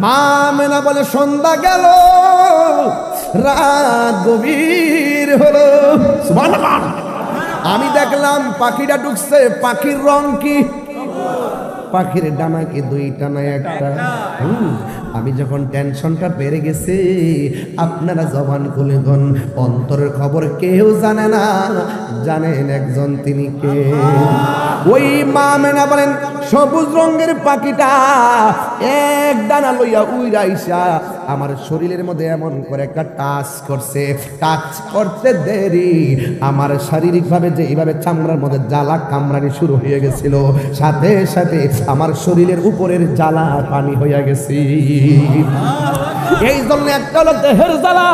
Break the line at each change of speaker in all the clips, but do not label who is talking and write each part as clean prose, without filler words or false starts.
মা আমেনা বলে সন্ধ্যা গেল, রাত গভীর হলো। সুবহানাল্লাহ। আমি দেখলাম পাখিটা ঢুকছে। পাখির রং কি? পাখির ডানা কি দুইটা না একটা? আমি যখন টেনশনটা বেড়ে গেছে, আপনারা জবান খুলে গন, অন্তরের খবর কেউ জানে না, জানেন একজন, তিনি কে? ওই মা আমেনা বলেন সবুজ রঙের পাখিটা এক ডানা লইয়া উইরা আইসা আমার শরীরের মধ্যে এমন করে একটা টাচ করছে। টাচ করতে দেরি আমার শারীরিকভাবে যে এইভাবে চামড়ার মধ্যে জ্বালা কামড়ানি শুরু হয়ে গেছিল, সাথে সাথে আমার শরীরের উপরের জ্বালা পানি হয়ে গেছে। এই জন্য একটা হলো দেহের জ্বালা,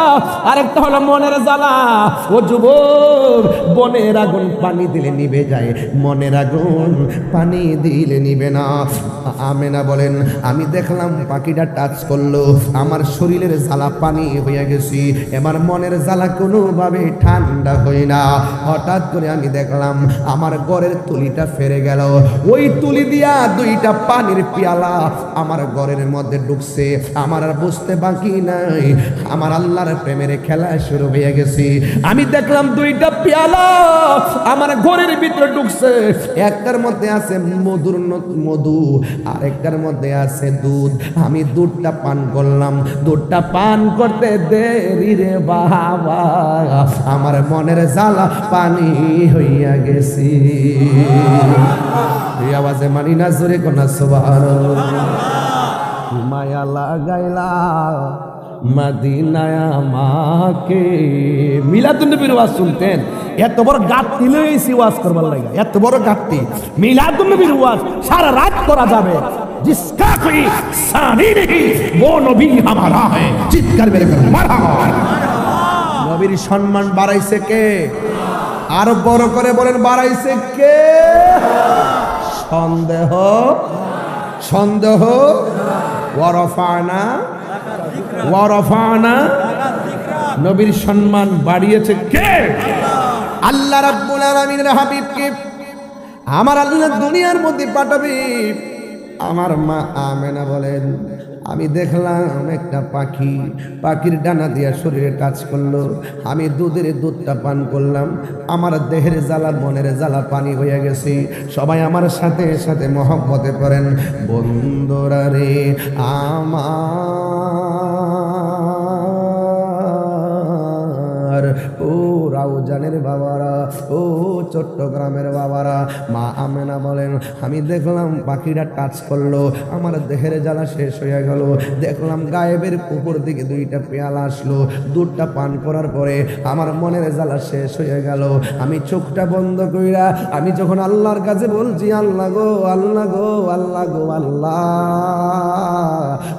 আরেকটা হলো মনের জ্বালা। ও যুবক, বনের আগুন পানি দিলে নিভে যায়, মনের আগুন পানি দিলে নিবে না। আমেনা বলেন আমি দেখলাম পাখিটা টাচ করলো, আমার শরীরের জ্বালা পানি হয়ে গেছি, এবার মনের জ্বালা কোনোভাবে ঠান্ডা হয় না। হঠাৎ করে আমি দেখলাম আমার ঘরের তুলিটা ফেরে গেল। ওই তুলি দিয়া দুইটা পানির পেয়ালা আমার ঘরের মধ্যে ঢুকছে। আমার আর বুঝতে বাকি নাই, আমার আল্লাহর প্রেমের খেলা শুরু হয়ে গেছে। আমি দেখলাম দুইটা পেয়ালা আমার ঘরের ভিতরে ঢুকছে। একটার মধ্যে আছে মধুর মধু, আর একটার মধ্যে আছে দুধ। আমি দুধটা পান করলাম। দুধটা পান করতে দেরি রে বাবা, আমার মনের জ্বালা পানি হইয়া গেছি। এই আওয়াজে মানি না, জোরে কোন সুবহানাল্লাহ। মায়া লাগাইলা মদিনায় আমাকে। মিলাদুন নবীর ওয়াজ শুনতেন, এত বড় গাপ্তি লইছি ওয়াজ করবার লাগে, এত বড় গাপ্তি। মিলাদুন নবীর ওয়াজ সারা রাত করা যাবে। जिसका कोई सानी नहीं वो नबी हमारा है, চিৎকার মেরে করে মারহাবা। নবীর সম্মান বাড়াইছে কে? আরো বড় করে বলেন, বাড়াইছে কে? সন্দেহ সন্দেহ। ওয়ারফানা নবীর সম্মান বাড়িয়েছে কে? আল্লাহ রাব্বুল আলামিনের হাবিবকে আমার আল্লাহ দুনিয়ার মধ্যে পাঠাবে। আমার মা আমেনা বলেন আমি দেখলাম একটা পাখি, পাখির ডানা দিয়া শরীরে টাচ করলো। আমি দুধটা পান করলাম, আমার দেহের জ্বালা মনের জ্বালা পানি হয়ে গেছে। সবাই আমার সাথে সাথে মহব্বতে করেন, বন্ধুরা রে আমার, ও রাউজানের বাবারা, ও চট্টগ্রামের বাবারা। মা আমেনা বলেন আমি দেখলাম পাখিটা টাচ করলো, আমার দেহের জ্বালা শেষ হয়ে গেল। দেখলাম গায়েবের উপর দিকে দুইটা পেয়ালা আসলো। দুধটা পান করার পরে আমার মনের জ্বালা শেষ হয়ে গেল। আমি চোখটা বন্ধ কইরা আমি যখন আল্লাহর কাছে বলছি, আল্লাহ গো আল্লাহ গো আল্লাহ গো আল্লাহ,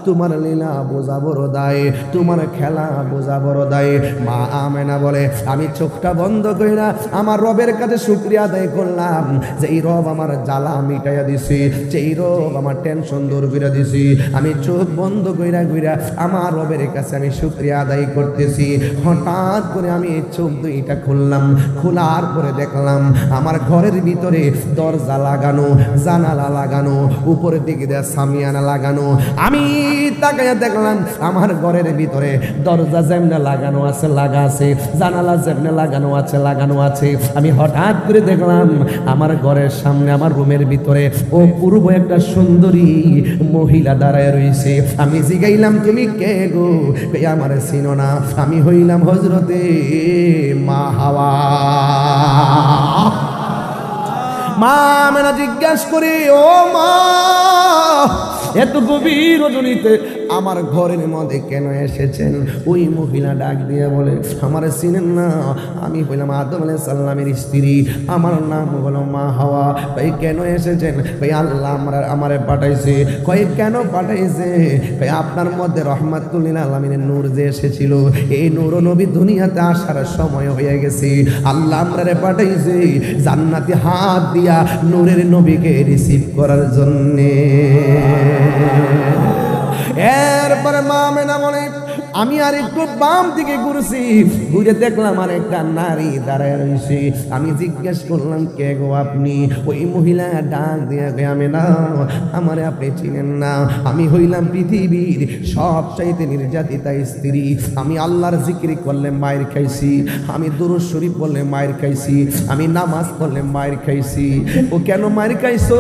তোমার লীলা বোঝা বড় দায়, তোমার খেলা বোঝা বড় দায়। মা আমেনা বলে আমি চোখটা বন্ধ কইরা আমার রবের কাছে শুকরিয়া আদায় করলাম, যে এই রব আমার জ্বালা মিটাইয়া দিছি, যে এই রব আমার টেনশন দূর করে দিছি। আমি চোখ বন্ধ কইরা কইরা আমার রবের কাছে আমি শুকরিয়া আদায় করতেছি। হঠাৎ করে আমি চোখ দুইটা খুললাম, খোলার পরে দেখলাম আমার ঘরের ভিতরে দরজা লাগানো, জানালা লাগানো, উপরের দিকে দেয়া সামিয়ানা লাগানো। আমি তাকাইয়া দেখলাম আমার ঘরের ভিতরে দরজা যেমনে লাগানো আছে লাগা আছে, জানালা যেমনে লাগানো আছে লাগানো আছে। আমি হঠাৎ করে দেখলাম আমার ঘরের সামনে আমার রুমের ভিতরে অপূর্ব একটা সুন্দরী মহিলা দাঁড়ায় রয়েছে। আমি জিগাইলাম তুমি কে গো? আমার চিনো না, আমি হইলাম হযরতে মা হাওয়া। মা আমেনা জিজ্ঞাসা করি, ও মা এত গভীর রজনীতে আমার ঘরের মধ্যে কেন এসেছেন? ওই মহিলা ডাক দিয়ে বলে আমার চিনেন না, আমি হইলাম আদম আলাইহিস সালামের স্ত্রী, আমার নাম হলো মা হাওয়া। ভাই কেন এসেছেন? ভাই আল্লাহ আমারে পাঠাইছে। কয় কেন পাঠাইছে? ভাই আপনার মধ্যে রহমাতুল লিল আলামিনের নূর যে এসেছিল, এই নূর নবী দুনিয়াতে আসার সময় হয়ে গেছে। আল্লাহ আমারে পাঠাইছে জান্নাতি হাত দিয়া নূরের নবীকে রিসিভ করার জন্যে। এরপরে মা আমেনা বলে আমি আর একটু বাম দিকে ঘুরছি, ঘুরে দেখলাম আর একটা নারী দাঁড়ায় রয়েছে। আমি জিজ্ঞেস করলাম, কে গো আপনি? ওই মহিলা ডাক দিয়ে গে, আমি না, আমারে আপনি চিনেন না, আমি হইলাম পৃথিবীর সবচাইতে নির্যাতিতা স্ত্রী। আমি আল্লাহর জিকির করলে মায়ের খাইছি, আমি দুরূদ শরীফ বললে মায়ের খাইছি, আমি নামাজ পড়লে মায়ের খাইছি। ও কেন মায়ের খাইছো?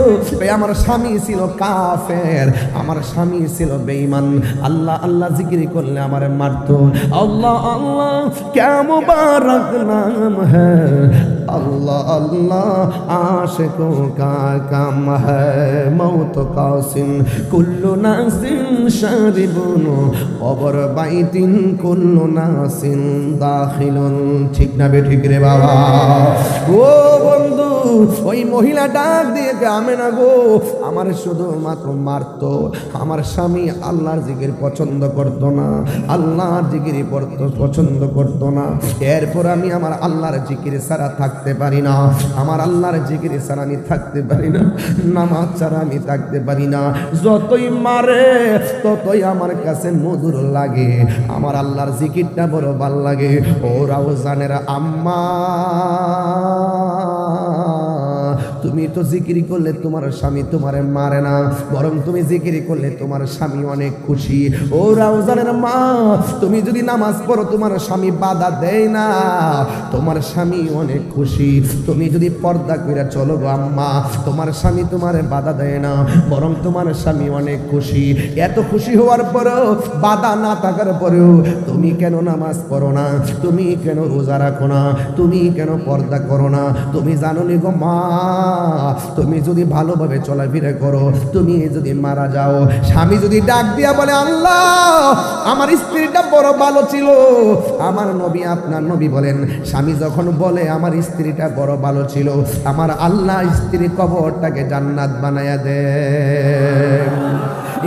আমার স্বামী ছিল কাফের, আমার স্বামী ছিল বেঈমান, আল্লাহ আল্লাহ জিকির করলে আমারে মারতো। আল্লাহ আল্লাহ क्या मुबारक नाम है, अल्लाह अल्लाह आशिकों का काम है, मौत का सिन कुल्लु नासिन शारिबुन कबर বাইতিন কুল্লু নাসিন দাখিলুন। ঠিক না বে ঠিক রে বাবা? ও বন্ধু, ওই মহিলা ডাক দিয়ে আমি না গো, আমার শুধুমাত্র মারতো। আমার স্বামী আল্লাহর জিকির পছন্দ করতো না, আল্লাহর জিকির পছন্দ করতো না। এরপর আমি আমার আল্লাহর জিকির ছাড়া থাকতে পারি না, আমার আল্লাহর জিকির ছাড়া আমি থাকতে পারি না, নামাজ ছাড়া আমি থাকতে পারি না। যতই মারে ততই আমার কাছে মধুর লাগে, আমার আল্লাহর জিকিরটা বড় ভালো লাগে। ওরাও জানে আম্মা, তুমি তো জিকির করলে তোমার স্বামী তোমারে মারে না, বরং তুমি জিকির করলে তোমার স্বামী অনেক খুশি। ওরাও জানে না মা, তুমি যদি নামাজ পড়ো তোমার স্বামী বাধা দেয় না, তোমার স্বামী অনেক খুশি। তুমি যদি পর্দা করে চলো গো আম্মা, তোমার স্বামী তোমারে বাধা দেয় না, বরং তোমার স্বামী অনেক খুশি। এত খুশি হওয়ার পরেও, বাধা না থাকার পরেও তুমি কেন নামাজ পড়ো না, তুমি কেন রোজা রাখো না, তুমি কেন পর্দা করো না? তুমি জানো নি গো মা, তুমি যদি ভালোভাবে চলাফেরা করো, তুমি যদি মারা যাও, স্বামী যদি ডাক দিয়া বলে আল্লাহ আমার স্ত্রীটা বড় ভালো ছিল, আমার নবী আপনার নবী বলেন, স্বামী যখন বলে আমার স্ত্রীটা বড় ভালো ছিল, আমার আল্লাহ স্ত্রীর কবরটাকে জান্নাত বানায়া দেয়।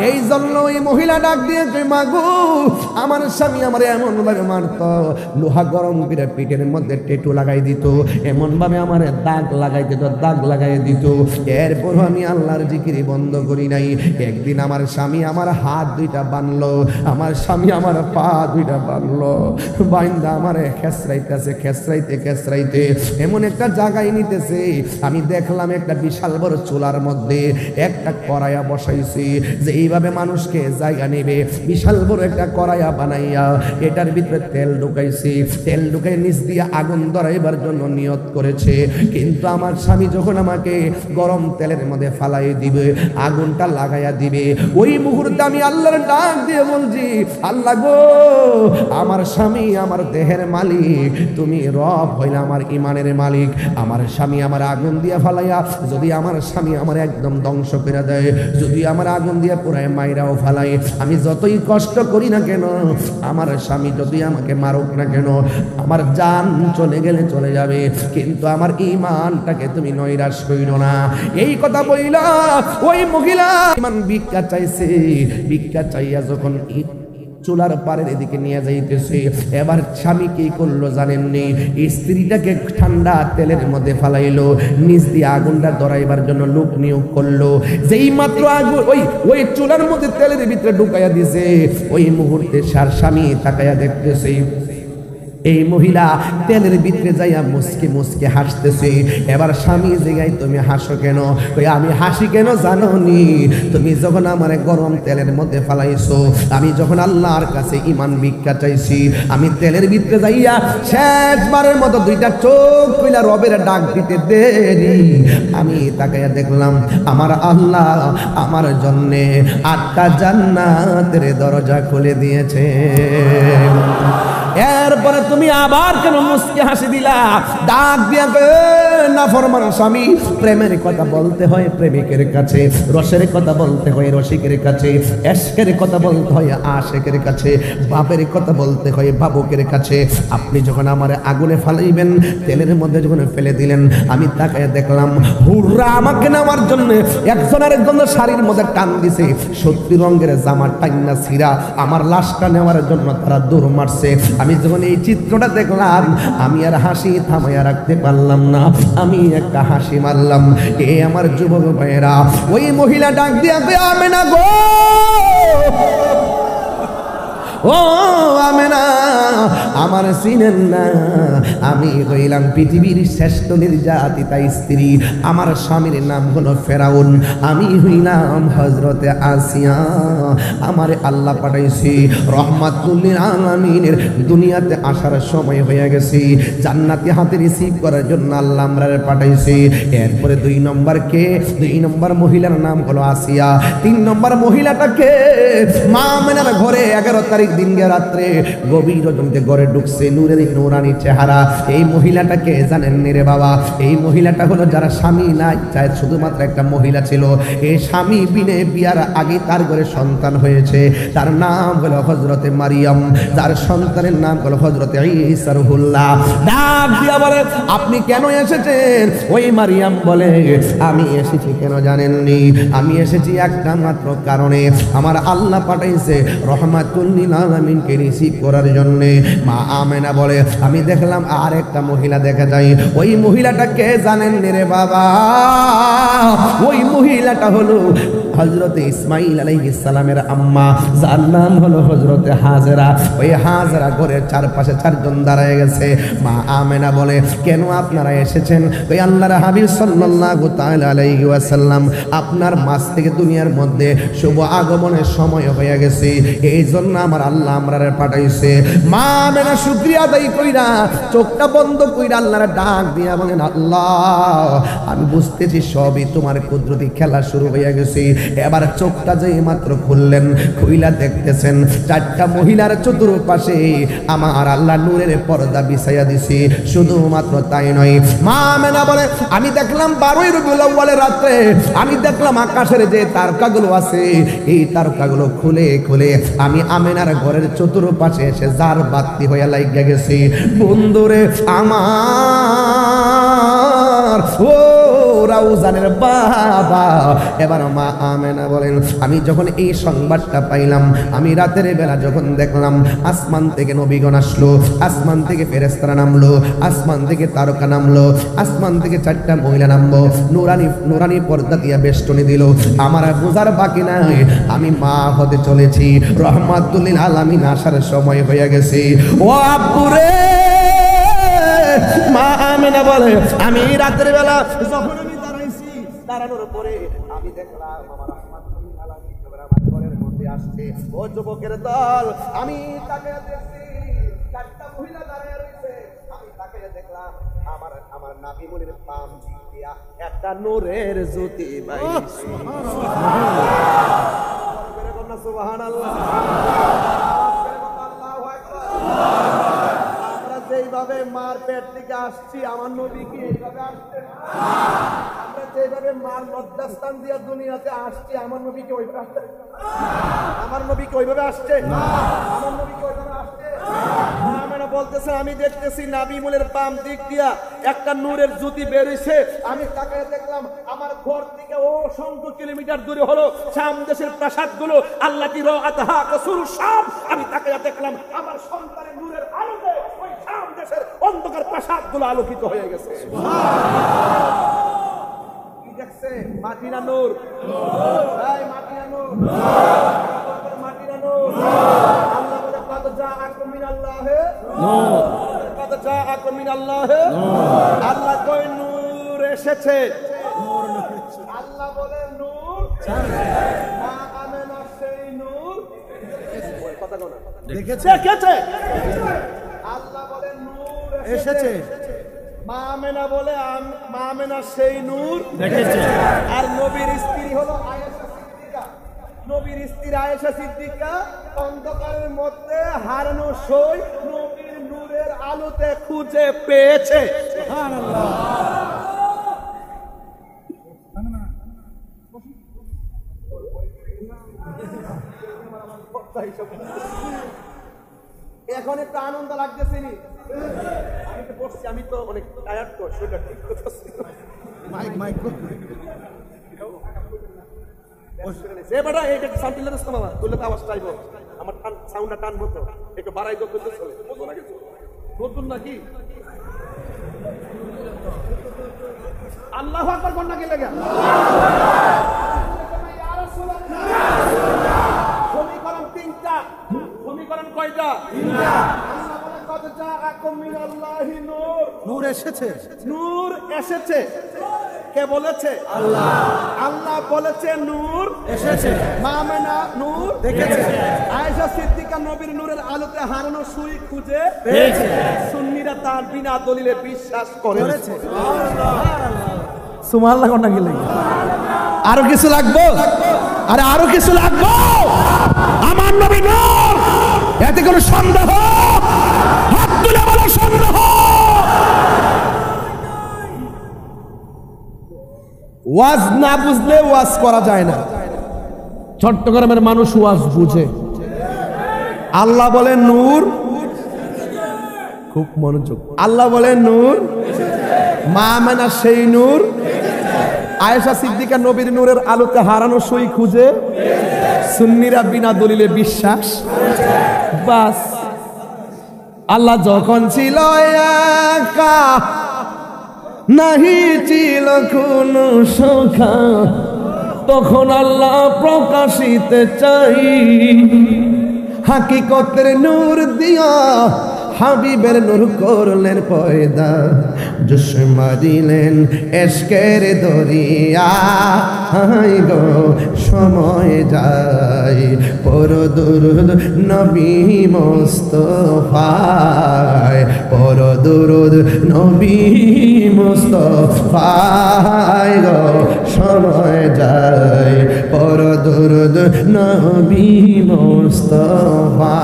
এই জন্য ওই মহিলা ডাক দিয়ে মাগো, আমার স্বামী আমার এমন ভাবে মারত, লোহা গরম করে পিঠের মধ্যে টেটু লাগাই দিত, এমন ভাবে আমার দাগ লাগাই দিত, দাগ লাগাই দিত। এরপর আমি আল্লাহর জিকিরি বন্ধ করি নাই। একদিন আমার স্বামী আমার হাত দুইটা বানলো, আমার স্বামী আমার পা দুইটা বানলো, বাইন্দা আমার খেসরাইতেছে, খেসরাইতে খেসরাইতে এমন একটা জায়গায় নিতেছে, আমি দেখলাম একটা বিশাল বড় চুলার মধ্যে একটা কড়াইয়া বসাইছি, যে এইভাবে মানুষকে জায়গা নেবে। বিশাল বড় একটা কড়াইয়া বানাইয়া এটার ভিতরে তেল ঢুকাইছি, তেল ঢুকাই নিচ দিয়ে আগুন ধরাইবার জন্য নিয়ত করেছে। কিন্তু আমার স্বামী যখন আমাকে গরম তেলের মধ্যে ফালাই দিবে, আগুনটা লাগাইয়া দিবে, ওই মুহূর্তে আমি আল্লাহর ডাক দিয়ে বলছি, আল্লাহ গো আমার স্বামী আমার দেহের মালিক, তুমি রব হইলে আমার ইমানের মালিক। আমার স্বামী আমার আগুন দিয়ে ফালাইয়া যদি আমার স্বামী আমার একদম ধ্বংস করে দেয়, যদি আমার আগুন দিয়ে পুরাই মাইরাও ফালাই, আমি যতই কষ্ট করি না কেন, আমার স্বামী যদি আমাকে মারুক না কেন, আমার জান চলে গেলে চলে যাবে, কিন্তু আমার ইমানটাকে তুমি নৈরাশ কইরো না। এই কথা বইলা ওই মহিলা ইমান ভিক্ষা চাইছে, ভিক্ষা চাইয়া যখন চুলার পারের এদিকে নিয়ে যাইতেছে, এবার স্বামী কি করলো জানেননি? স্ত্রীটাকে ঠান্ডা তেলের মধ্যে ফালাইলো, নিচ দিয়ে আগুনটা ধরাইবার জন্য লোক নিয়োগ করলো। যেই মাত্র আগুন ওই চুলার মধ্যে তেলের ভিতরে ঢুকাইয়া দিছে, ওই মুহূর্তে স্বামী তাকাইয়া দেখতেছে এই মহিলা তেলের ভিতরে যাইয়া মুসকে মুসকে হাসতেছে। এবার স্বামী জিগাই, তুমি হাসো কেন? কই আমি হাসি কেন জানো নি? তুমি যখন আমার গরম তেলের মধ্যে ফালাইছো, আমি যখন আল্লাহর কাছে ইমান ভিক্ষা চাইছি, আমি তেলের ভিতরে যাইয়া শেষবারের মতো দুইটা চোখ কইলা রবের ডাক দিতে দেরি, আমি তাকাইয়া দেখলাম আমার আল্লাহ আমার জন্যে 8টা জান্নাতের দরজা খুলে দিয়েছে। এরপরে তুমি আবার কেন মুস্কি হাসি দিলা? ডাক দিয়া না ফরমান স্বামী, প্রেমের কথা বলতে হয় প্রেমিকের কাছে, রসের কথা বলতে হয় রসিকের কাছে, এশকের কথা বলতে হয় আশেকের কাছে, বাপের কথা বলতে হয় বাবুকের কাছে। আপনি যখন আমার আগুনে ফালাইবেন, তেলের মধ্যে যখন ফেলে দিলেন, আমি তাকায় দেখলাম হুররা আমাকে নেওয়ার জন্য একজন আরেকজন শাড়ির মধ্যে টান দিছে, 70 রঙের জামা টাইনা ছিঁড়া আমার লাশটা নেওয়ার জন্য তারা দৌড় মারছে। আমি যখন এই চিত্রটা দেখলাম, আমি আর হাসি থামাইয়া রাখতে পারলাম না, আমি একটা হাসি মারলাম। এ আমার যুবক ভাইয়েরা, ওই মহিলা ডাক দিয়া আমি না গো, ও আমার চিনেন না, আমি হইলাম পৃথিবীর শ্রেষ্ঠ নির্যাতিতা স্ত্রী। আমার স্বামীর নাম হলো ফেরাউন, আমি হইলাম হযরতে আসিয়া। আমারে আল্লাহ পাঠাইছি রহমাতুল লিল আলামিনের দুনিয়াতে আসার সময় হয়ে গেছে, জান্নাতি হাতে রিসিভ করার জন্য আল্লাহ আমরারে পাঠাইছি। এরপরে 2 নম্বর কে? 2 নম্বর মহিলার নাম হলো আসিয়া। 3 নম্বর মহিলাটাকে মা আমেনার ঘরে 11 তারিখ দিনকে রাত্রে গভীর রজনীতে ঘরে ঢুকছে, নূরের নূরানি চেহারা। এই মহিলাটাকে জানেন রে বাবা? এই মহিলাটা হলো যারা স্বামী নাই, চাই শুধুমাত্র একটা মহিলা ছিল, এই স্বামী বিনে বিয়ার আগে তার ঘরে সন্তান হয়েছে, তার নাম হলো হযরতে মারিয়াম, যার সন্তানের নাম হলো হযরতে ঈসা রুহুল্লাহ। ডাক দিয়া বলে, আপনি কেন এসেছেন? ওই মারিয়াম বলে, আমি এসেছি কেন জানেননি? আমি এসেছি একটা মাত্র কারণে, আমার আল্লাহ পাঠাইছে রহমাতুল লিল আলামিনকে রিসিভ করার জন্য। মা আমেনা বলে, আমি দেখলাম আর একটা মহিলা দেখা যায়। ওই মহিলাটা কে জানেন রে বাবা? ওই মহিলাটা হলো হযরতে ইসমাঈল আলাইহিস সালামের আম্মা, যার নাম হলো হযরতে হাজেরা। ওই হাজেরা ঘরের চারপাশে 4 জন দাঁড়ায় গেছে। মা আমেনা বলে, কেন আপনারা এসেছেন? ওই আল্লাহর হাবিব সাল্লাল্লাহু তাআলা আলাইহি ওয়াসাল্লাম আপনার মাঝ থেকে দুনিয়ার মধ্যে শুভ আগমনের সময় হয়ে গেছে, এই জন্য আমার আল্লাহ আমরারে পাঠাইছে। মা আমেনা শুকরিয়া আদায় কইরা চোখটা বন্ধ কইরা আল্লাহর ডাক দিয়া বলেন, আল্লাহ আমি বুঝতেছি সবই তোমার কুদরতি খেলা শুরু হয়ে গেছে। এবার চোখটা যে মাত্র খুললেন, খুইলা দেখতেছেন 4টা মহিলার চতুর্পাশে আমার আল্লাহ নূরের পর্দা বিছাইয়া দিছি। শুধুমাত্র তাই নয়, মা আমেনা বলে, আমি দেখলাম 12ই রবিউল আউয়ালের রাতে আমি দেখলাম আকাশের যে তারকাগুলো আছে, এই তারকাগুলো খুলে খুলে আমি আমেনার ঘরের চতুর্পাশে এসে জার বাতি হয়ে লাগিয়া গেছি। বন্ধুরে আমার ও রাউজানের বাবা। এবার মা আমেনা বলেন, আমি যখন এই সংবাদটা পাইলাম, আমি রাতের বেলা যখন দেখলাম আসমান থেকে নবীগণ আসলো, আসমান থেকে ফেরেশতারা নামলো, আসমান থেকে তারকা নামলো, আসমান থেকে 4টা মহিলা নামলো, নুরানি নুরানি পর্দা দিয়া বেষ্টনী দিল, আমার আর বোঝার বাকি নাই, আমি মা হতে চলেছি। রহমাতুল লিল আলামিন আসার সময় হয়ে গেছে। ও আব্বুরে, মা আমেনা বলে, আমি রাতের বেলা যখন আমি দাঁড়াইছি, দাঁড়ানোর পরে আমি দেখলাম আমার রহমাতুল লিল আলামিন আমার ঘরের মধ্যে আসছে। ও যুবকের দল, আমি তাকে দেখছি 4টা মহিলা দাঁড়িয়ে রয়েছে, আমি তাকে দেখলাম আমার আমার নাভি মুনির পাম দিয়া একটা নূরের জ্যোতি বাইছে। সুবহানাল্লাহ, সুবহানাল্লাহ, আল্লাহু আকবার। যেইভাবে মার পেট থেকে আসছি, আমার নবী কি এইভাবে আসছেন? আমরা যেভাবে মার লজ্জাস্থান দিয়ে দুনিয়াতে আসছি, আমার নবী কি ওইভাবে আসছে? আমার নবী কি ওইভাবে আসছে? আমার নবী কি ওইভাবে আসছে? আমেনা বলতেছে, আমি দেখতেছি নাভি মুলের বাম দিক দিয়া একটা নূরের জ্যোতি বের হইছে। আমি তাকায় দেখলাম আমার ঘর থেকে অসংখ্য কিলোমিটার দূরে হলো শাম দেশের প্রাসাদগুলো, আল্লাহ কি রাআতহা কসুর শাম। আমি তাকায় দেখলাম আমার সন্তানের নূরের আলোতে ওই শাম দেশের অন্ধকার প্রাসাদগুলো আলোকিত হয়ে গেছে। কি দেখছে? মাটিনা নূর, এই মাটিনা নূর, মাটিনা নূর। আল্লাহ বলে, কদ জাআকুম মিনাল্লাহি নূর, কদ জাআকুম মিনাল্লাহি নূর। আল্লাহ কই নূর এসেছে, আল্লাহ বলে নূর মা আমেনা সেই নূর কথা কোন দেখেছে, দেখেছে। আল্লাহ বলে নূর এসেছে, মা আমেনা বলে মা আমেনা সেই নূর দেখেছে। আর নবীর স্ত্রী হলো আয়েশা সিদ্দিকা, নবীর স্ত্রী আয়েশা সিদ্দিকা অন্ধকারের মধ্যে হারানো সই নবীর নূরের আলোতে খুঁজে পেয়েছে। সুবহানাল্লাহ। এখন একটু আনন্দ লাগতেছে নি? আমি তো বসছি, আমি তো অনেক টায়ার্ড তো, শরীরটা ঠিক করতেছি। মাইক মাইক এ বেটা, এইটা শান্তি লাগছে না মামা, তুললে তো আওয়াজ টাইব, আমার সাউন্ডটা টানবো তো, একটু বাড়াই তো করতে চলে বুঝবো না কিছু নতুন নাকি? আল্লাহু আকবার কোন নাকি লাগে? সমীকরণ 3টা। সমীকরণ কয়টা? 3টা।
নূর এসেছে, নূর এসেছে। কে বলেছে? আল্লাহ। আল্লাহ বলেছে নূর এসেছে। মা আমেনা নূর দেখেছে। আয়েশা সিদ্দিকা নবীর নূরের আলোতে হারানো সুই খুঁজে পেয়েছে। সুন্নিরা তার বিনা দলিলে বিশ্বাস করেছে। সুবহানাল্লাহ কোন গেলে
আরো কিছু লাগবে? আরে আরো কিছু লাগবে? আমার নবী নূর, এতে কোনো সন্দেহ? হাত তুলে বলো সন্দেহ। ওয়াজ না বুঝলে ওয়াজ করা যায় না। চট্টগ্রামের মানুষ ওয়াজ বুঝে। আল্লাহ বলেন নূর, খুব মনোযোগ। আল্লাহ বলেন নূর, মা আমেনা সেই নূর, আয়েশা সিদ্দিকা নবীর নূরের আলোতে হারানো সই খুঁজে, সুন্নিরা বিনা দলিলে বিশ্বাস। বাস। আল্লাহ যখন ছিল একা, নাহি ছিল কোন সখা, তখন আল্লাহ প্রকাশিতে চাই হাকিকতের নূর দিয়া হাবিবের নূর করলেন পয়দা, জোশ মারিলেন এশকের দরিয়া, হাই গো সময় যায় পর দুরুদ নবী মুস্তাফায়, পর দুরুদ নবী মুস্তাফায় গো সময় যায় পর দুরুদ নবী মুস্তাফায়।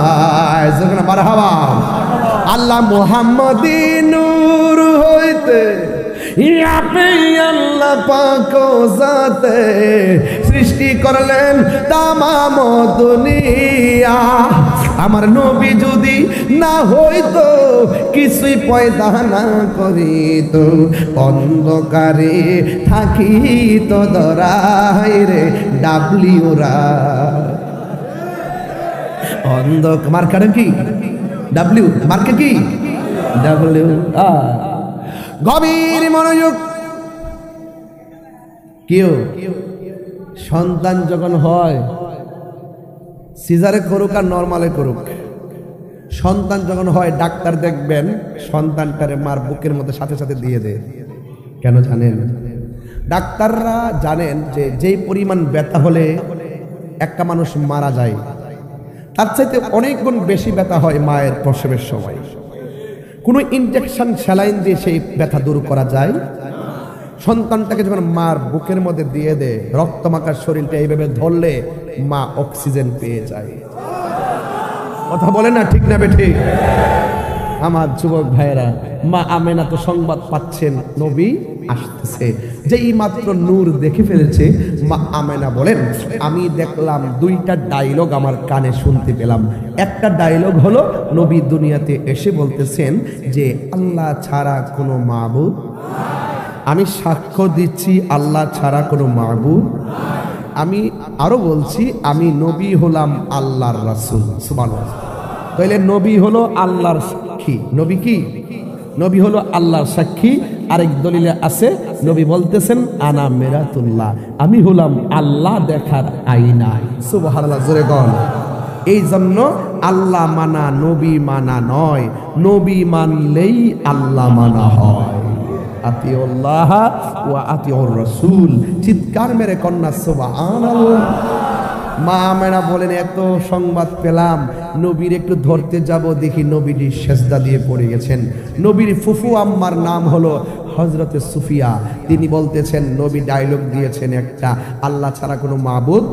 যখন মারহাবা। আল্লাহ মুহাম্মদী নূর হইতে ইয়াপে আল্লাহ পাক জাতে সৃষ্টি করলেন তামাম দুনিয়া। আমার নবী যদি না হইতো, কিছুই পয়দা না করিত, অন্ধকারে থাকিত দরাই রে ডাবলিউরা। অন্ধকার মার্কারে কি? ডাব্লিউ মার্কে কি? ডাব্লিউ। গভীর মনোযোগ। কেউ সন্তান যখন হয়, সিজারে করুক আর নরমালে করুক, সন্তান যখন হয় ডাক্তার দেখবেন সন্তানটারে মার বুকের মধ্যে সাথে সাথে দিয়ে দেয়। কেন জানেন? ডাক্তাররা জানেন যে যেই পরিমাণ ব্যথা হলে একটা মানুষ মারা যায়, তার চাইতে অনেক গুণ বেশি ব্যথা হয় মায়ের প্রসবের সময়। কোনো ইনজেকশন স্যালাইন দিয়ে সেই ব্যথা দূর করা যায়? সন্তানটাকে যখন মার বুকের মধ্যে দিয়ে দেয়, রক্তমাখার শরীরটা এইভাবে ধরলে মা অক্সিজেন পেয়ে যায়। কথা বলে না ঠিক না বেঠি? আমার যুবক ভাইয়েরা, মা আমেনা তো সংবাদ পাচ্ছেন নবী আসতেছে। যেই মাত্র নূর দেখে ফেলেছে, মা আমেনা বলেন আমি দেখলাম দুইটা ডায়লগ আমার কানে শুনতে পেলাম। একটা ডায়লগ হলো নবী দুনিয়াতে এসে বলতেছেন যে আল্লাহ ছাড়া কোনো মাবুদ, আমি সাক্ষ্য দিচ্ছি আল্লাহ ছাড়া কোনো মাবুদ। আমি আরো বলছি আমি নবী হলাম আল্লাহর রাসূল। সুবহানাল্লাহ। তাহলে নবী হলো আল্লাহর সাক্ষী। নবী কি? নবী হলো আল্লাহর সাক্ষী। আরেক দলিলে আছে নবী বলতেছেন আনা মিরাতুল্লাহ, আমি হলাম আল্লাহ দেখার আয়না। সুবহানাল্লাহ, জোরে বল। এই জন্য আল্লাহ মানা নবী মানা নয়, নবী মানলেই আল্লাহ মানা হয়। আতিউল্লাহ ওয়া আতিউর রাসূল। চিৎকার মেরে কন্যা সুবহানাল্লাহ। মা আমেনা বলেন এত সংবাদ পেলাম, নবীর একটু ধরতে যাব, দেখি নবীজি সেজদা দিয়ে পড়ে গেছেন। নবীর ফুফু আম্মার নাম হলো হযরতে সুফিয়া। তিনি বলতেছেন নবী ডায়লগ দিয়েছেন একটা, আল্লাহ ছাড়া কোনো মাবুদ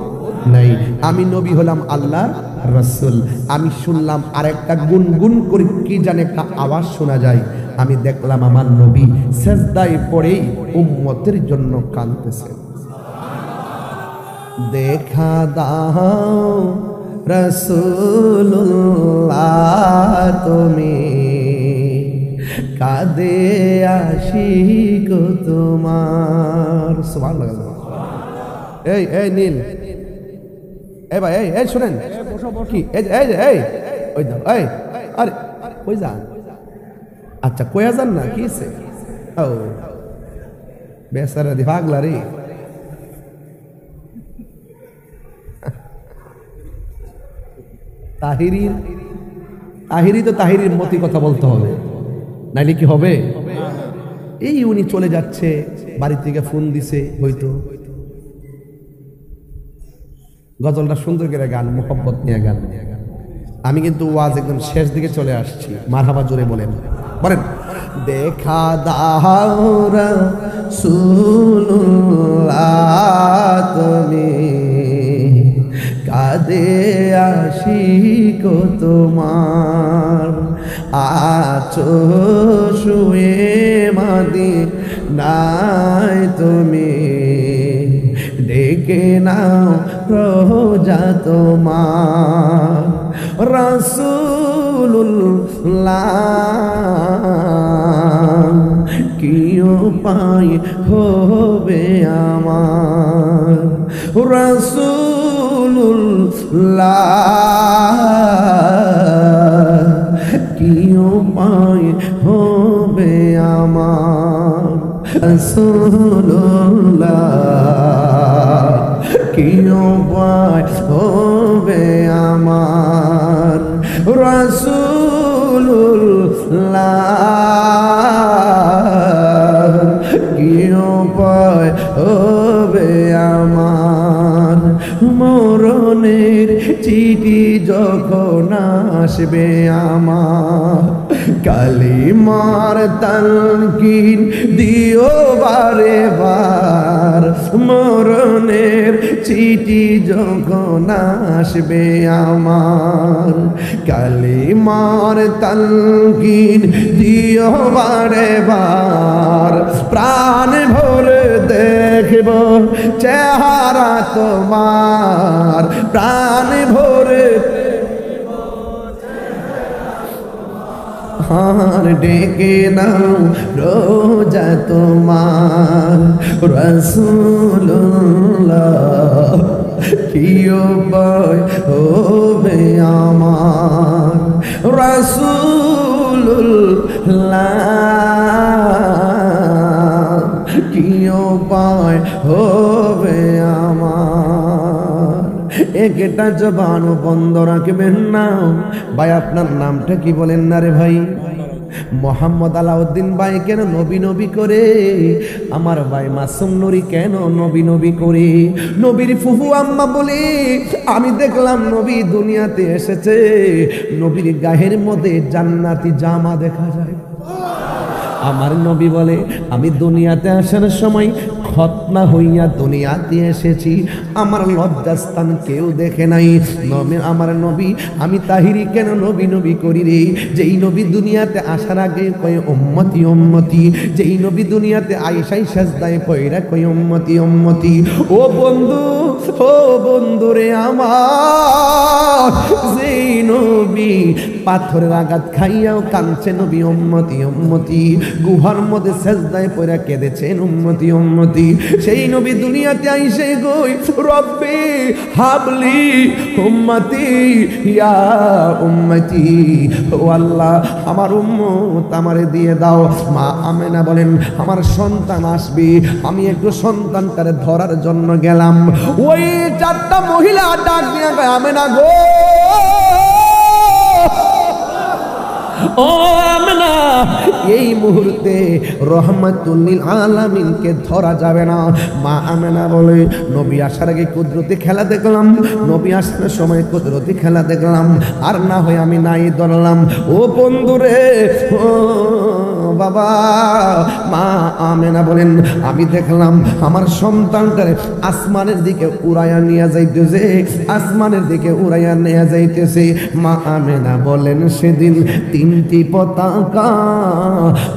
নাই, আমি নবী হলাম আল্লাহর রাসূল। আমি শুনলাম আরেকটা গুনগুন করে কি জানে একটা আওয়াজ শোনা যায়। আমি দেখলাম আমার নবী সেজদায় পড়েই উম্মতের জন্য কাঁদতেছে। দেখা দাও রাসূলুল্লাহ তুমি, কাঁদে আশিক তোমার। সুবহানাল্লাহ। এই এই নীল, এই ভাই, এই এই শুনেন কি, এই এই এই ওই দাও, এই আরে কই যান? আচ্ছা কইয়া যান না কিছে? ও বেচারা দি পাগলা রে। তাহিরির তাহিরি তো তাহিরির মতি কথা বলতে হবে, নাইলে কি হবে? এই উনি চলে যাচ্ছে, বাড়ি থেকে ফোন দিছে, হয়তো গজলটা সুন্দর করে গান, মোহব্বত নিয়ে গান। আমি কিন্তু ওয়াজ একদম শেষ দিকে চলে আসছি, মারহাবা জোরে বলেন, বলেন। দেখা দাও রাসূলুল্লাহ তুমি, কাঁদে আশিক তোমার, আছো শুয়ে মদিনায় তুমি, ডেকে নাও রোজা তোমার, রাসূলুল্লাহ কি উপায় হবে আমার, রাসূলুল্লাহ কি উপায় হবে আমার, রাসূলুল্লাহ কি উপায় হবে আমার, রাসূলুল্লাহ কি উপায় হবে আমার, মরণের চিঠি যখন আসবে আমার, কালিমার তালকিন দিও বারে বার, মরণের চিঠি যখন আসবে আমার, কালিমার তালকিন দিও বারে বার, প্রাণ ভরে দেখব চেহারা তোমার, প্রাণ ভরে হার, ডেকে নাও রোজা তোমার, রাসূলুল্লাহ কি উপায় হবে আমার, রাসূলুল্লাহ কি উপায় হবে আমার। একটা জবান বন্ধ রাখবেন না ভাই। আপনার নামটা কি বলেন না রে ভাই? মোহাম্মদ আলাউদ্দিন ভাই কেন নবী নবী করে? আমার ভাই মাসুম নুরি কেন নবী নবী করে? নবীর ফুফু আম্মা বলে আমি দেখলাম নবী দুনিয়াতে এসেছে, নবীর গায়ের মধ্যে জান্নাতি জামা দেখা যায়। আমার নবী বলে আমি দুনিয়াতে আসার সময় খতনা হইয়া দুনিয়াতে এসেছি, আমার লজ্জাস্থান কেউ দেখে নাই। আমার নবী আমি তাহিরি কেন নবী নবী করি রে? যেই নবী দুনিয়াতে আসার আগে কয় উম্মতি উম্মতি, যেই নবী দুনিয়াতে আয়েশাই সাজদায় কইরা কয় উম্মতি উম্মতি। ও বন্ধু, ও বন্ধু রে আমার, যেই নবী পাথরের আঘাত খাইয়াও কাঁদছে নবী উম্মতি উম্মতি, গুহার মধ্যে সাজদায় পড়ে কেঁদেছেন উম্মতি উম্মতি, সেই নবী দুনিয়াতে আইসে গই রব্বি হাবলি উম্মতি ইয়া উম্মতি, ও আল্লাহ আমার উম্মত আমারে দিয়ে দাও। মা আমেনা বলেন আমার সন্তান আসবে, আমি একটু সন্তানটারে ধরার জন্য গেলাম, ওই চারটা মহিলা ডাক দিয়ে আমেনা গো, ও আমেনা এই মুহূর্তে রহমাতুল লিল আলামিনকে ধরা যাবে না। মা আমেনা বলে নবী আসার আগে কুদরতি খেলা দেখলাম, নবী আসার সময় কুদরতি খেলা দেখলাম, আর না হয় আমি নাই ধরলাম। ও বন্ধুরে, ও বাবা, মা আমেনা বলেন আমি দেখলাম আমার সন্তানটারে আসমানের দিকে উড়াইয়া নিয়ে যাইতেছে, আসমানের দিকে উড়াইয়া নিয়ে যাইতেছে। মা আমেনা বলেন সেদিন তিনটি পতাকা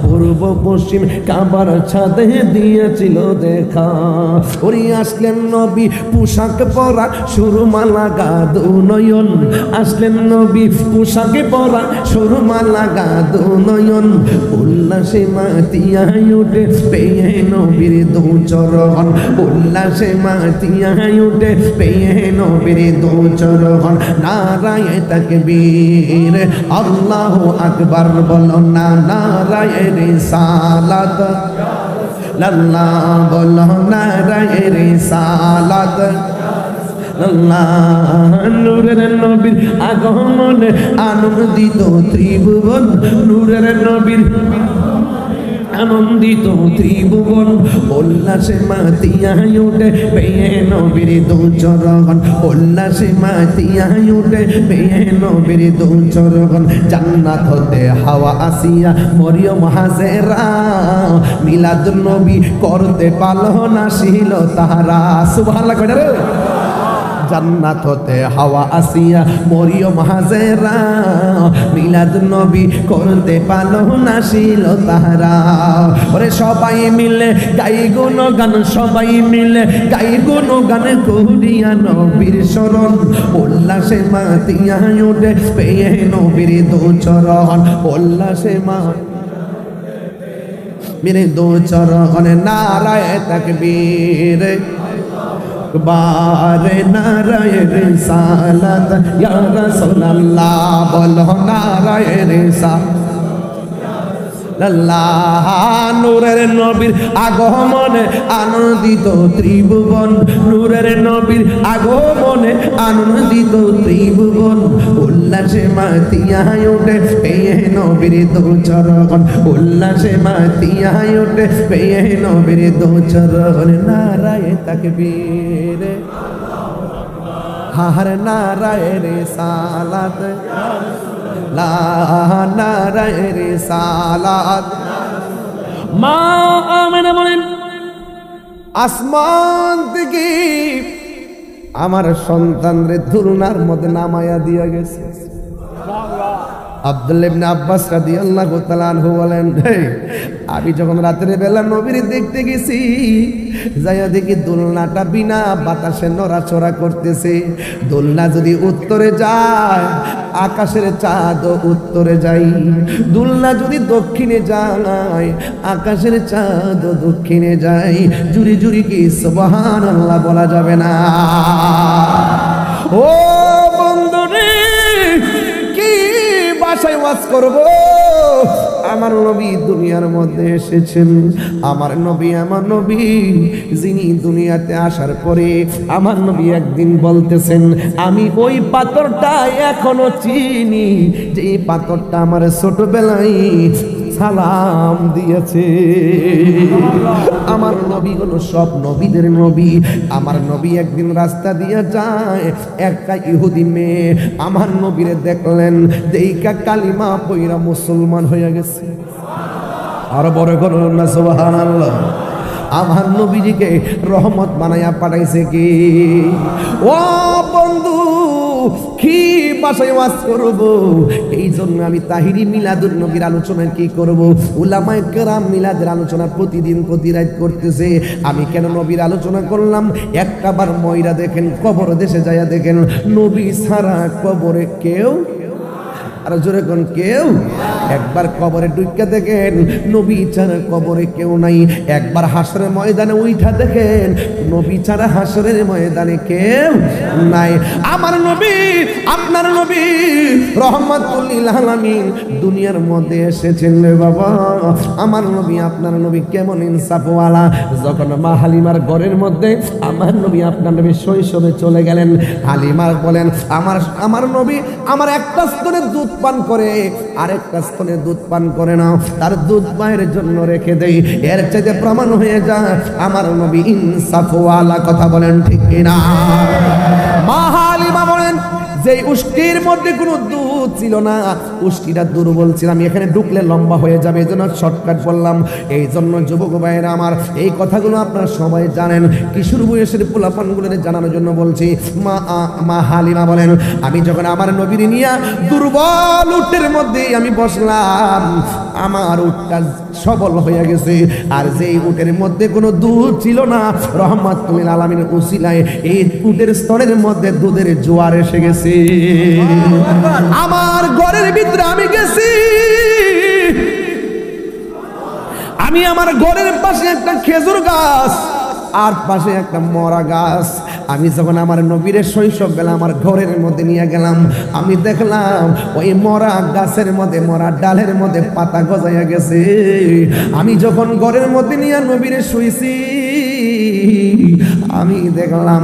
পূর্ব পশ্চিম কাবার ছাদে দিয়েছিল দেখা। ওরে আসলেন নবী পোশাক পরা সুরমা লাগা দুনয়ন, আসলেন নবী পোশাকে পরা সুরমা লাগা দুনয়ন, উল্লাসে মাতিয়া উঠে পেয়ে নবীর দুচরণ, উল্লাসে মাতিয়া উঠে পেয়ে নবীর দুচরণ। নারায়ে তাকবীর আল্লাহু আকবার বলো না, নারায়ে রিসালাত আল্লাহ বলো, নারায়ে রিসালাত নূরের নবীর আগমনে আনন্দিত ত্রিভুবন, নূরের নবীর আনন্দিত ত্রিভুবন, উল্লাসে মাতিয়ায় ওঠে পেয়ে নবীর দু চরণ, উল্লাসে মাতিয়ায় ওঠে পেয়ে নবীর দু চরণ। জান্নাত হতে হাওয়া আসিয়া মরিয়ম হাজেরা, মিলাদুন নবী করতে পালন আসিল তাহারা। সুবহানাল্লাহ কইরা রে। জান্নাত হতে হাওয়া আসিয়া মরিয়ম হাজেরা, মিলাদুন নবী করতে পালন আসিল তাহারা। ওরে সবাই মিলে গাই গুণগান, সবাই মিলে গাই গুণগান করিয়া নবীর শরণ, উল্লাসে মাতিয়া ওঠে পেয়ে নবীর দু চরণ, উল্লাসে মা মেরে দু চরণ। নারায়ে তাকবীর, বারে নারায়ে রিসালাত, ইয়া রাসূলুল্লাহ বলো নারায়ে রিসালাত। নূরের নবীর আগমনে আনন্দিত ত্রিভুবন, নূরের নবীর আগমনে আনন্দিত ত্রিভুবন, উল্লাসে মাতিয়ায় ওঠে পেয়ে নবীর দু চরণ, উল্লাসে মাতিয়ায় ওঠে পেয়ে নবীর দু চরণ। নারায়ে তাকবীর, হার নারায়ে রিসালাত, নারায়ে রিসালাত। মা আমেনা বলেন আসমান থেকে আমার সন্তানরে দুলনার মধ্যে নামায়া দিয়া গেছে। আব্দুল্লাহ ইবনে আব্বাস রাদিয়াল্লাহু তাআলা আনহু বলেন, আমি যখন রাতের বেলা নবীর দেখতে গেছি, যাইয়া দেখি দোলনাটা বিনা বাতাসে নড়াচড়া করতেছে। দোলনা যদি উত্তরে যায়, আকাশের চাঁদ উত্তরে যাই, দোলনা যদি দক্ষিণে যায়, আকাশের চাঁদ দক্ষিণে যায়। জুরি জুরি কি সুবহানাল্লাহ বলা যাবে না? ও বন্ধুরে, কি ভাষায় ওয়াজ করব? আমার নবী দুনিয়ার মধ্যে এসেছেন, আমার নবী যিনি দুনিয়াতে আসার পরে আমার নবী একদিন বলতেছেন, আমি ওই পাথরটা এখনো চিনি, যে এই পাথরটা আমার ছোটবেলায় সালাম দিয়েছে। আমার নবী হলো সব নবীদের নবী। আমার নবী একদিন রাস্তা দিয়ে যায়, একটা ইহুদি মেয়ে আমার নবীরে দেখলেন, দেইকা কালিমা পইরা মুসলমান হয়ে গেছে। আর বড় করুন না সুবহানাল্লাহ। আমার নবীজিকে রহমত বানাইয়া পাঠাইছে কি? ও বন্ধু, কি ভাষায় ওয়াজ করব? এই জন্য আমি তাহিরি মিলাদুন নবীর আলোচনা কি করব? উলামায়ে কেরাম মিলাদের আলোচনা প্রতিদিন প্রতি রাত করতেছে। আমি কেন নবীর আলোচনা করলাম? একবার ময়রা দেখেন, কবর দেশে যাইয়া দেখেন, নবী ছাড়া কবরে কেউ, আর জোরে কোন কেউ। একবার কবরে ঢুইকা দেখেন, নবী ছাড়া কবরে কেউ নাই। একবার হাসরের ময়দানে উঠা দেখেন, নবী ছাড়া হাসরের ময়দানে কেউ নাই। আমার নবী, আপনার নবী রহমাতুল লিল আলামিন দুনিয়ার মধ্যে এসেছেন রে বাবা। আমার নবী, আপনার নবী কেমন ইনসাফওয়ালা। যখন মা হালিমার ঘরের মধ্যে আমার নবী, আপনার নবী শৈশবে চলে গেলেন, হালিমা বলেন, আমার নবী আমার একটা স্তনে দুধ পান করে, আরেকটা স্তনে দুধ পান করে না, তার দুধ মায়ের জন্য রেখে দেই। এর চাইতে প্রমাণ হয়ে যায় আমার নবী ইনসাফওয়ালা। কথা বলেন ঠিক কিনা? মা হালিমা বলেন, যে উষ্টির মধ্যে কোনো দুধ ছিল না, উষ্টিটা দুর্বল ছিল। আমি এখানে ঢুকলে লম্বা হয়ে যাবে, এই জন্য শর্টকাট বললাম। এই জন্য যুবক ভাইয়েরা আমার, এই কথাগুলো আপনারা সবাই জানেন, কিশোর বয়সের পোলাপানগুলো জানানোর জন্য বলছি। মা হালিমা বলেন, আমি যখন আমার নবীর নিয়া দুর্বল উটের মধ্যে আমি বসলাম, আমার উটটা সবল হয়ে গেছে। আর যেই উটের মধ্যে কোনো দুধ ছিল না, রহমাতুল লিল আলামিনের উসিলায় এই উটের স্তনের মধ্যে দুধের জোয়ার এসে গেছে। আমার ঘরের ভিতরে আমি গেছি, আমি আমার ঘরের পাশে একটা খেজুর গাছ, আর পাশে একটা মরা গাছ। আমি যখন আমার নবীর শৈশব বেলা আমার ঘরের মধ্যে নিয়ে গেলাম, আমি দেখলাম ওই মরা গাছের মধ্যে, মরা ডালের মধ্যে পাতা গজাইয়া গেছে। আমি যখন ঘরের মধ্যে নিয়ে নবীর শুইছি, আমি দেখলাম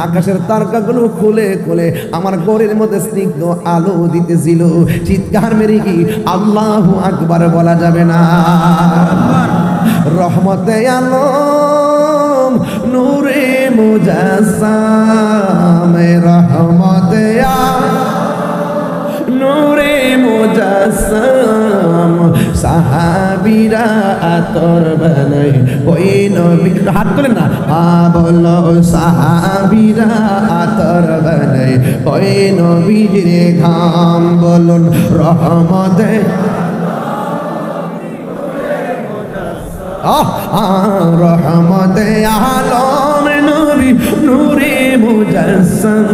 আকাশের তারকাগুলো খুলে খুলে আমার ঘরের মধ্যে স্নিগ্ধ আলো দিতেছিল। চিৎকার মেরে কি আল্লাহু আকবার বলা যাবে না? রহমতে আলম নূরে মুজাসসাম, রহমতে নূরে মুজাসসাম, সাহাবীরা আতর বানাই ওই নবী। হাত তোলেন না, বলো সাহাবীরা আতর বানাই ওই নবীর ঘাম। বলুন রহমতে রহমতে আলম নূরি নূরে মুজাসসাম,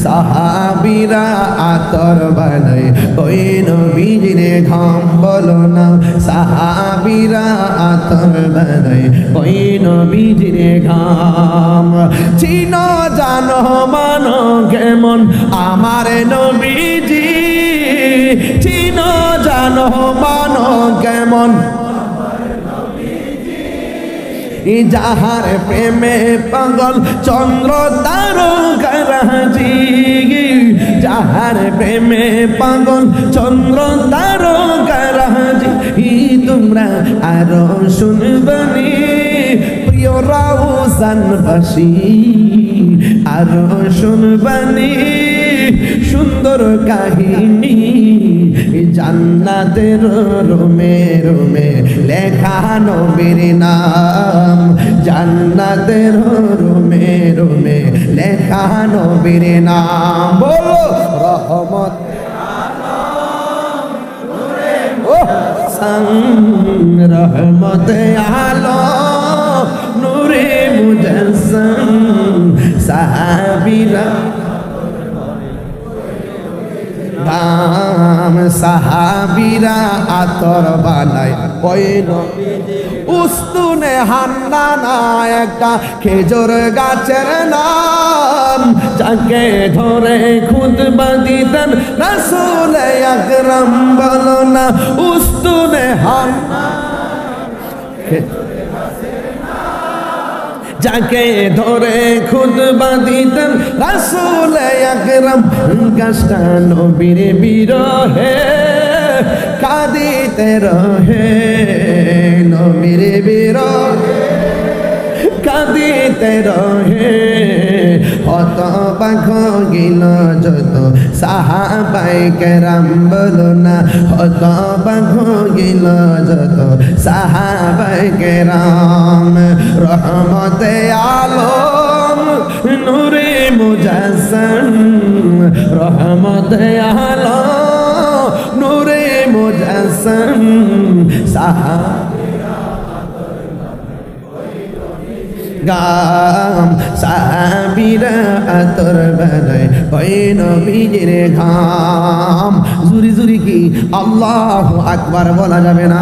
সাহাবীরা আতর বানাই ওই নবীর ঘাম। বলো না সাহাবীরা আতর বানাই ওই নবীর ঘাম। চিনো জানো মানো কেমন আমার নবীজি, চিনো জানো মানো কেমন যাহার প্রেমে পাগল চন্দ্র তারকারাজি, যাহার প্রেমে পাগল চন্দ্র তারকারাজি। তোমরা আরো শুনবনি প্রিয় রাউজানবাসী, আরো শুনবনি সুন্দর কাহিনী জান্নাতের রুমে রুমে লেখা নবীর নাম, জান্নাতের রুমে রুমে লেখা নবীর নাম। বলো রহমত রহমতে আলম নূরে মুজাসসাম, সাহাবীরা নাম, সাহাবীরা আতর বানায় ওই উস্তুনে হান্নানা একটা খেজুর গাছের নাম, যাকে ধরে খুতবা দিতেন রাসূল আকরাম। বলো না উস্তুনে হান্নানা যাকে ধরে খুতবা দিতেন রাসূল আকরাম। গাছটা নবীর বিরহে কাঁদিতে রহে, নবীর বিরহে কাঁদিতে রহে। হতবাক গিল যত সাহাবায়ে কেরাম। বলো না হতবাক গিল যত সাহাবায়ে কেরাম। রহমতে আলম নূরে মুজাসসাম, রহমতে আলম নূরে মুজাসসাম, গাম সাহাবীরা আতর বানায় ওই নবীর ঘাম। জুরি জুরি কি আল্লাহু আকবার বলা যাবে না?